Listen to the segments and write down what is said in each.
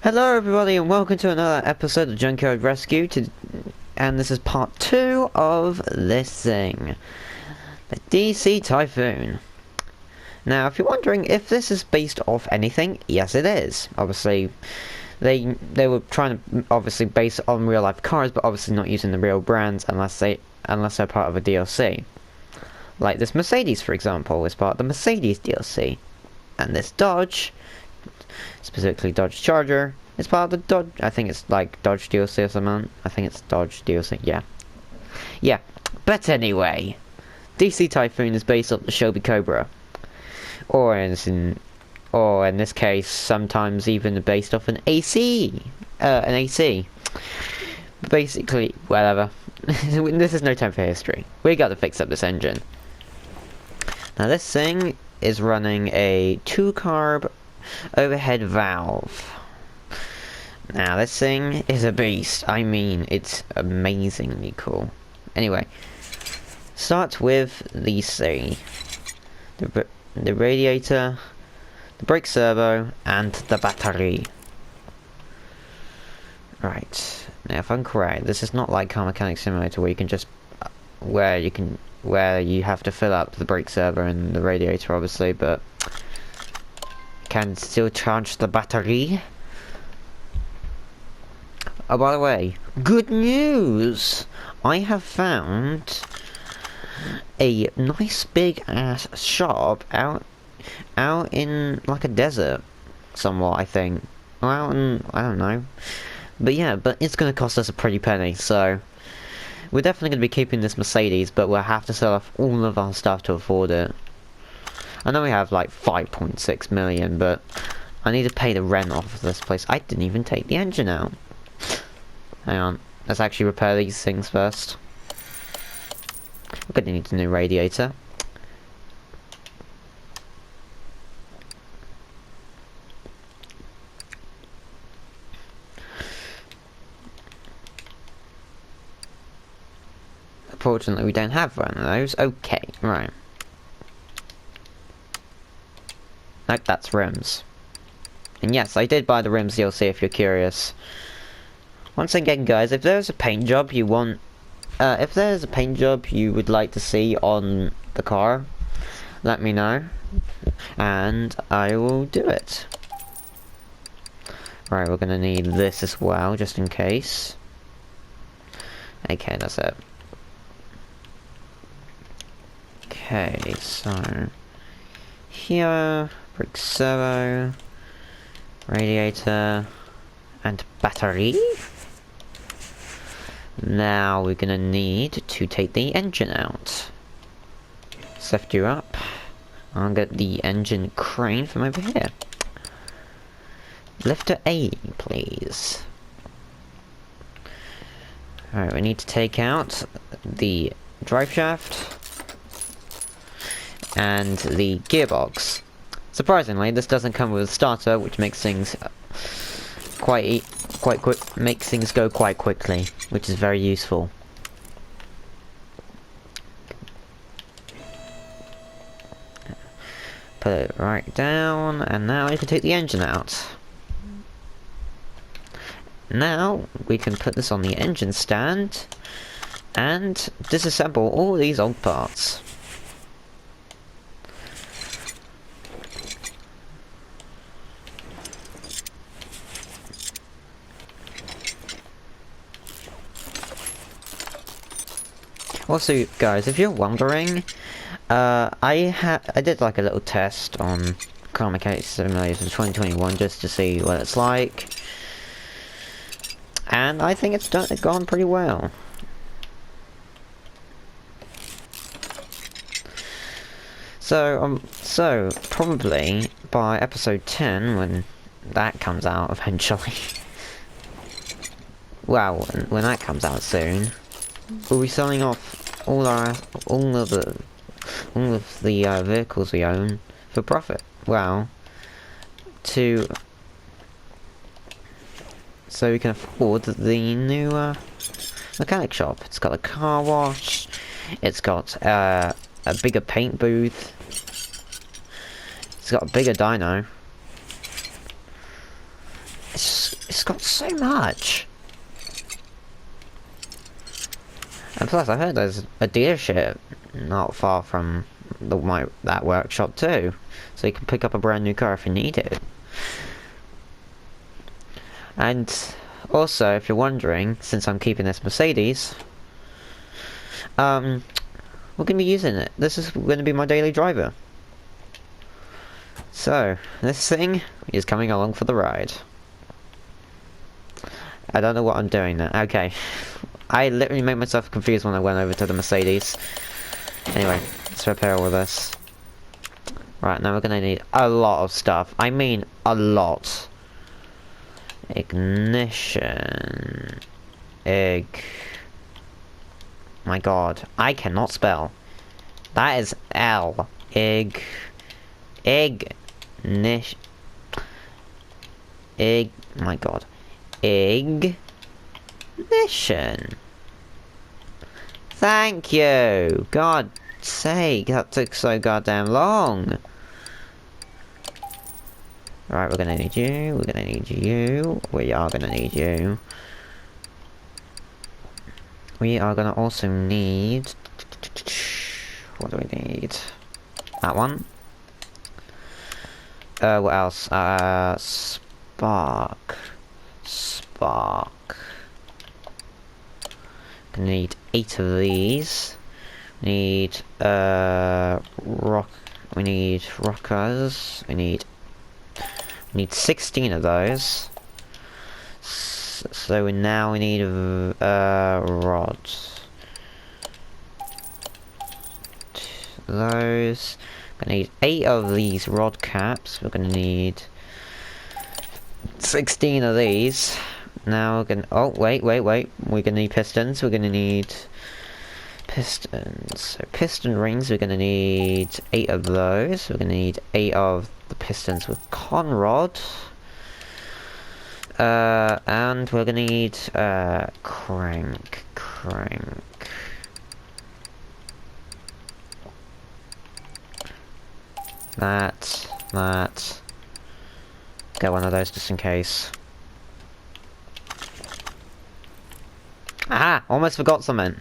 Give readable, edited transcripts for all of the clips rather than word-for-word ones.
Hello everybody and welcome to another episode of Junkyard Rescue, and this is part 2 of this thing, the DC Typhoon. Now if you're wondering if this is based off anything, yes it is. Obviously they were trying to obviously base it on real life cars, but obviously not using the real brands unless they're part of a DLC. Like this Mercedes, for example, is part of the Mercedes DLC, and this Dodge, specifically Dodge Charger, it's part of the Dodge, I think it's like Dodge DLC or something. I think it's Dodge DLC, yeah. But anyway, DC Typhoon is based off the Shelby Cobra, or in this case, sometimes even based off an AC. Basically, whatever. This is no time for history. We got to fix up this engine. Now this thing is running a 2-carb overhead valve. Now this thing is a beast. I mean, it's amazingly cool. Anyway, start with these three: the radiator, the brake servo, and the battery. Right, now if I'm correct, this is not like Car Mechanic Simulator where you can just where you have to fill up the brake servo and the radiator, obviously, but can still charge the battery. Oh, by the way, good news! I have found a nice big ass shop out in like a desert somewhat, I think. Or out in, I don't know. But yeah, but it's gonna cost us a pretty penny, so we're definitely gonna be keeping this Mercedes, but we'll have to sell off all of our stuff to afford it. I know we have like 5.6 million, but I need to pay the rent off of this place. I didn't even take the engine out. Hang on, let's actually repair these things first. We're gonna need a new radiator. Unfortunately, we don't have one of those. Okay, right. Nope, that's rims. And yes, I did buy the rims DLC if you're curious. Once again, guys, if there's a paint job you want, if there's a paint job you would like to see on the car, let me know, and I will do it. Right, we're gonna need this as well, just in case. Okay, that's it. Okay, so here, brake servo, radiator, and battery. Now we're gonna need to take the engine out. Let's lift you up. I'll get the engine crane from over here. Lifter A, please. Alright, we need to take out the drive shaft and the gearbox. Surprisingly, this doesn't come with a starter, which makes things makes things go quite quickly, which is very useful. Put it right down, and now we can take the engine out. Now we can put this on the engine stand and disassemble all these old parts. Also, guys, if you're wondering, I did like a little test on Car Mechanic Simulator 2021 just to see what it's like, and I think it's gone pretty well. So probably by episode 10, when that comes out eventually, well, when that comes out soon, we'll be selling off all of the vehicles we own for profit. Well, so we can afford the new mechanic shop. It's got a car wash. It's got a bigger paint booth. It's got a bigger dyno. It's got so much. And plus, I heard there's a dealership not far from that workshop too, so you can pick up a brand new car if you need it. And also, if you're wondering, since I'm keeping this Mercedes, we're gonna be using it. This is gonna be my daily driver. So, this thing is coming along for the ride. I don't know what I'm doing now. Okay. I literally made myself confused when I went over to the Mercedes. Anyway, let's repair all of this. Right, now we're gonna need a lot of stuff. I mean, a lot. Ignition. My god, I cannot spell. That is L. Ignition. My god. Ignition. Thank you. God sake, that took so goddamn long. Right, we're gonna need you. We're gonna need you. We are gonna need you. We are gonna also need... What do we need? That one. What else? Spark. Gonna need 8 of these. We need we need rockers. We need 16 of those. So we need rods. Those. Gonna need 8 of these rod caps. We're gonna need 16 of these. Now we're gonna... Oh, wait. We're gonna need pistons. We're gonna need pistons. So piston rings, we're gonna need 8 of those. We're gonna need 8 of the pistons with conrod. And we're gonna need crank. That. Get one of those just in case. Ah! Almost forgot something.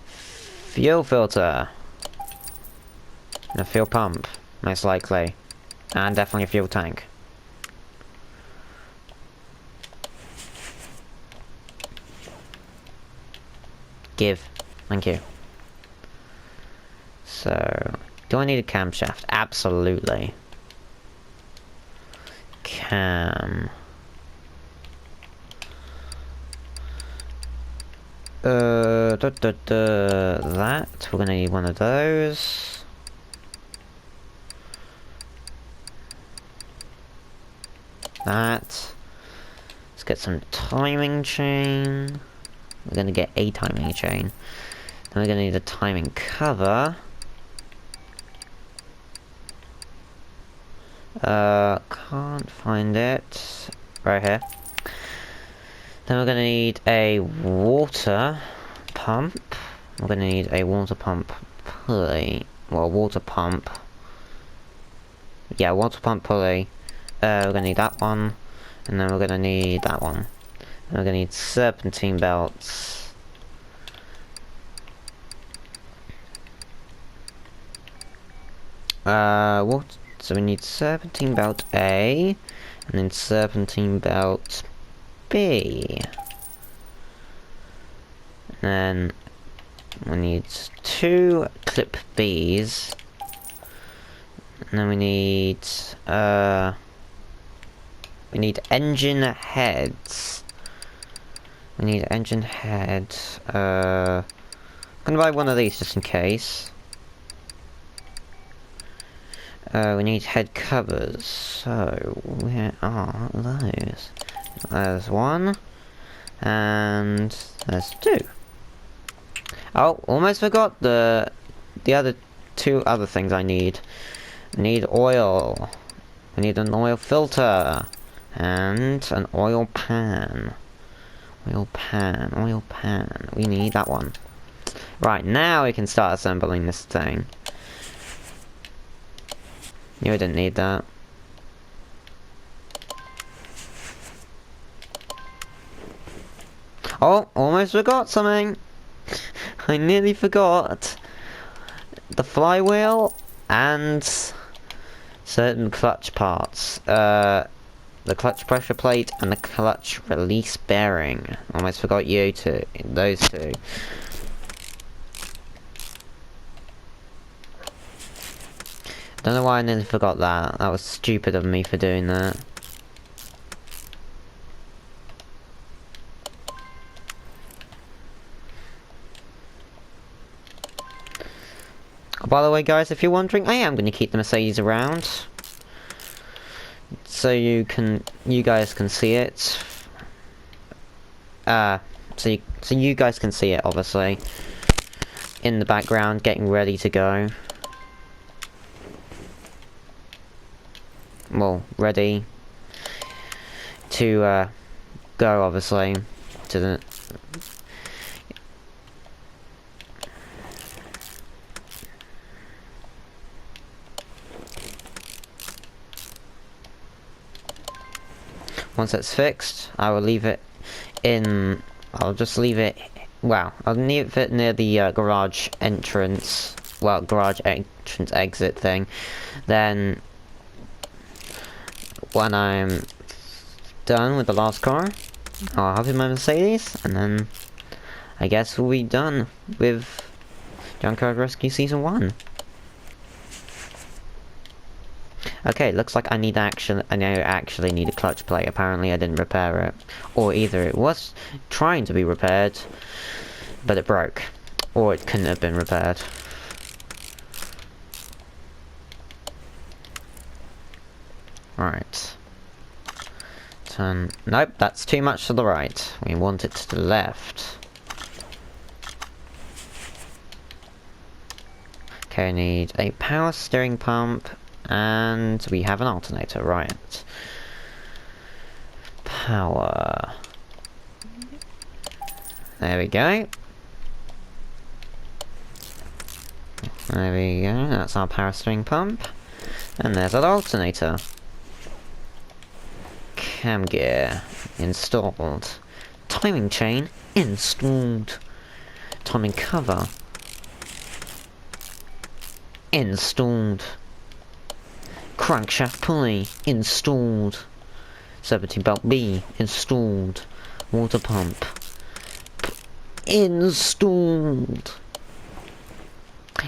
Fuel filter. And a fuel pump, most likely. And definitely a fuel tank. Give. Thank you. So, do I need a camshaft? Absolutely. Cam. That. We're gonna need one of those. That. Let's get some timing chain. We're gonna get a timing chain. Then we're gonna need a timing cover. Can't find it. Right here. Then we're gonna need a water pump. We're gonna need a water pump pulley. Well, water pump. Yeah, water pump pulley. We're gonna need that one. And then we're gonna need that one. And we're gonna need serpentine belts. What? So we need serpentine belt A, and then serpentine belt B. And then we need 2 clip Bs. And then we need engine heads. We need engine head. I'm gonna buy one of these just in case. We need head covers. So where are those? There's 1, and there's 2. Oh, almost forgot the other 2 other things I need. I need oil. I need an oil filter and an oil pan. Oil pan. We need that one. Right, now we can start assembling this thing. Knew I didn't need that. Oh, almost forgot something. I nearly forgot. The flywheel and certain clutch parts. The clutch pressure plate and the clutch release bearing. Almost forgot you two. Those two. Don't know why I nearly forgot that. That was stupid of me for doing that. Oh, by the way, guys, if you're wondering, I am going to keep the Mercedes around, so you guys can see it. So you guys can see it, obviously, in the background, getting ready to go. Well, ready to go, obviously, to the. Once it's fixed, I will leave it in. I'll just leave it. Well, I'll leave it near the garage entrance. Well, garage entrance exit thing. Then, when I'm done with the last car, I'll hop in my Mercedes, and then I guess we'll be done with Junkyard Rescue Season 1. Okay, looks like I actually need a clutch plate. Apparently I didn't repair it. Or either it was trying to be repaired, but it broke. Or it couldn't have been repaired. Alright. Turn. Nope, that's too much to the right. We want it to the left. Okay, I need a power steering pump. And we have an alternator, right. Power. There we go. There we go, that's our power steering pump. And there's our alternator. Cam gear installed. Timing chain installed. Timing cover installed. Crankshaft pulley installed. Serpentine belt B installed. Water pump installed.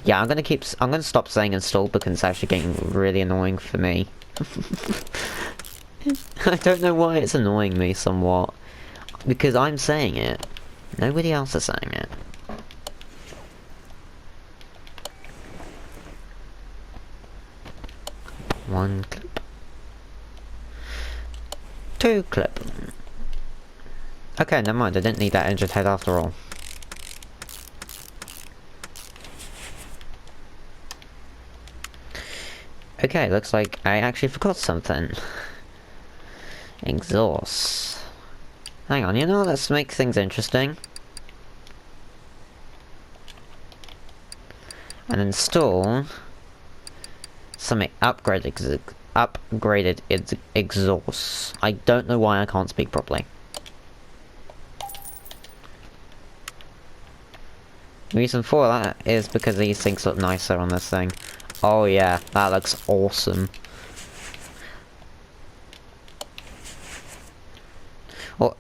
Yeah, I'm gonna stop saying installed because it's actually getting really annoying for me. I don't know why it's annoying me somewhat. Because I'm saying it. Nobody else is saying it. One clip. Two clip. Okay, never mind, I didn't need that engine head after all. Okay, looks like I actually forgot something. Exhaust. Hang on, you know, let's make things interesting. And install some upgraded exhausts. I don't know why I can't speak properly. The reason for that is because these things look nicer on this thing. Oh yeah, that looks awesome. Well,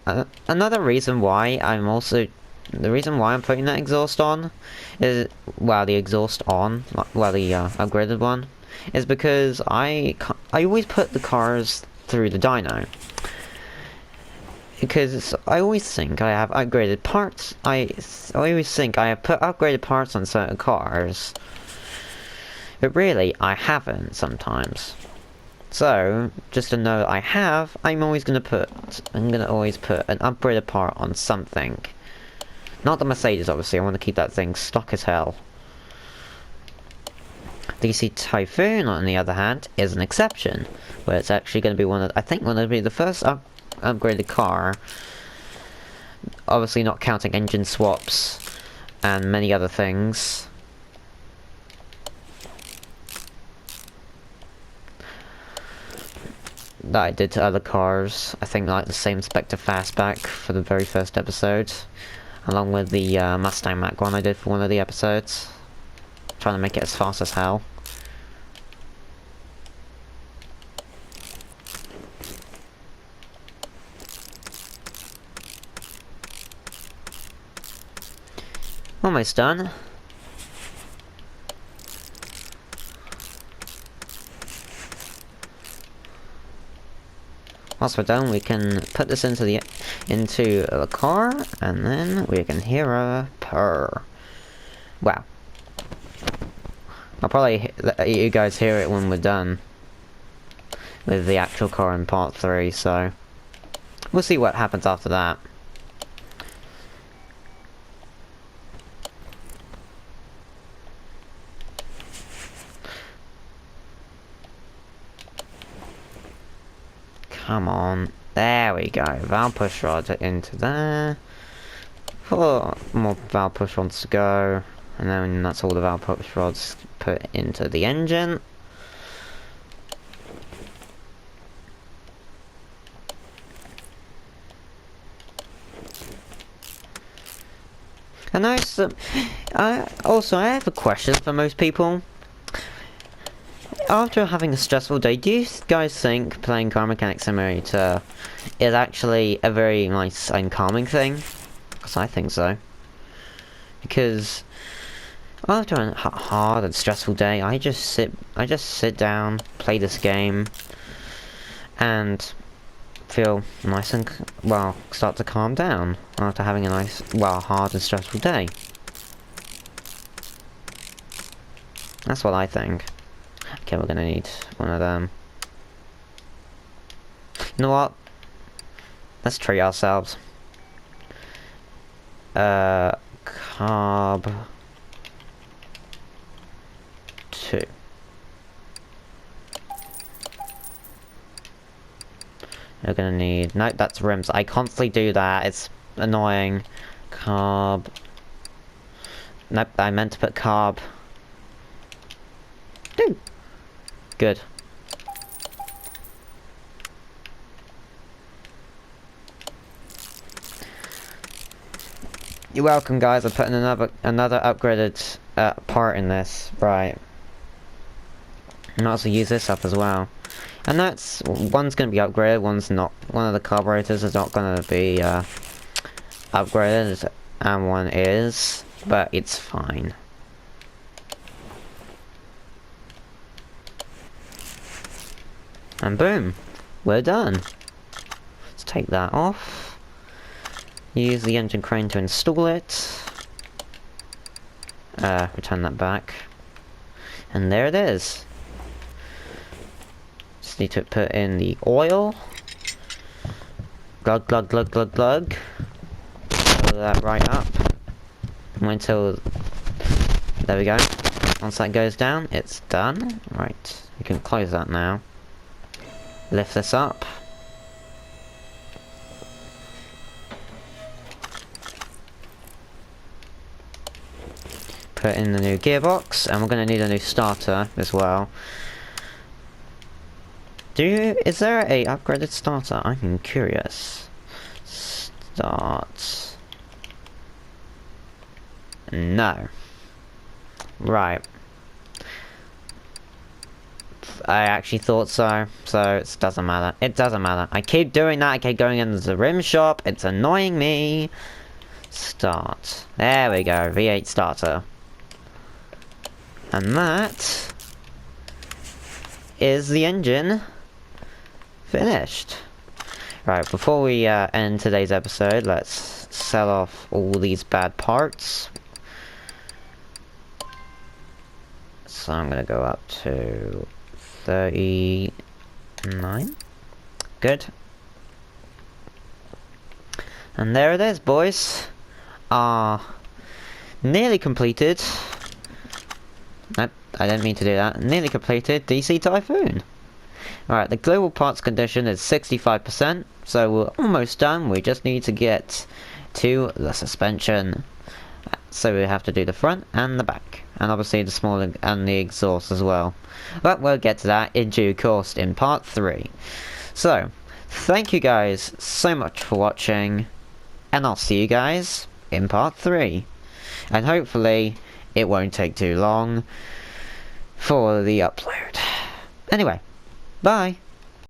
another reason why the reason why I'm putting that exhaust on is, well, the exhaust on, well, the upgraded one, is because I always put the cars through the dyno. Because I always think I have upgraded parts. I always think I have put upgraded parts on certain cars, but really I haven't sometimes. So just to know I have, I'm always gonna always put an upgraded part on something. Not the Mercedes, obviously. I want to keep that thing stock as hell. The DC Typhoon, on the other hand, is an exception, where it's actually going to be I think one of the first upgraded car. Obviously, not counting engine swaps and many other things. that I did to other cars. I think like the same spec to Fastback for the very first episode, along with the Mustang Mach one I did for one of the episodes. Trying to make it as fast as hell. Almost done. Once we're done, we can put this into the car, and then we can hear a purr. Wow. I'll probably let you guys hear it when we're done with the actual car in part 3, so we'll see what happens after that. Come on. There we go. Valve push rod into there. 4 more valve push rods to go. And then that's all the valve push rods put into the engine. And I have a question for most people. After having a stressful day, do you guys think playing Car Mechanic Simulator is actually a very nice and calming thing? Because I think so. Because after a hard and stressful day, I just sit down, play this game, and feel nice and, well, start to calm down after having a nice, well, hard and stressful day. That's what I think. Okay, we're gonna need one of them. You know what? Let's treat ourselves. Carb 2. We're gonna need... Nope, that's rims. I constantly do that. It's annoying. Carb... Nope, I meant to put carb. Dude. Good. You're welcome, guys. I'm putting another upgraded part in this. Right. I might also use this up as well. And that's... One's going to be upgraded, one's not. One of the carburetors is not going to be upgraded, and one is. But it's fine. And boom, we're done. Let's take that off. Use the engine crane to install it. Return that back. And there it is. Just need to put in the oil. Glug, glug, glug, glug, glug. Fill that right up. Wait until... There we go. Once that goes down, it's done. Right, we can close that now. Lift this up. Put in the new gearbox, and we're going to need a new starter as well. Is there a upgraded starter? I'm curious. Start. No. Right. I actually thought so, it doesn't matter. It doesn't matter. I keep doing that, I keep going into the rim shop, it's annoying me. Start. There we go, V8 starter. And that is the engine finished. Right, before we end today's episode, let's sell off all these bad parts. So I'm gonna go up to 39. Good. And there it is, boys. Nearly completed. Nope, I didn't mean to do that. Nearly completed DC Typhoon. Alright, the global parts condition is 65%, so we're almost done. We just need to get to the suspension. So we have to do the front and the back. And obviously the small and the exhaust as well. But we'll get to that in due course in part 3. So, thank you guys so much for watching, and I'll see you guys in part 3. And hopefully, it won't take too long for the upload. Anyway, bye!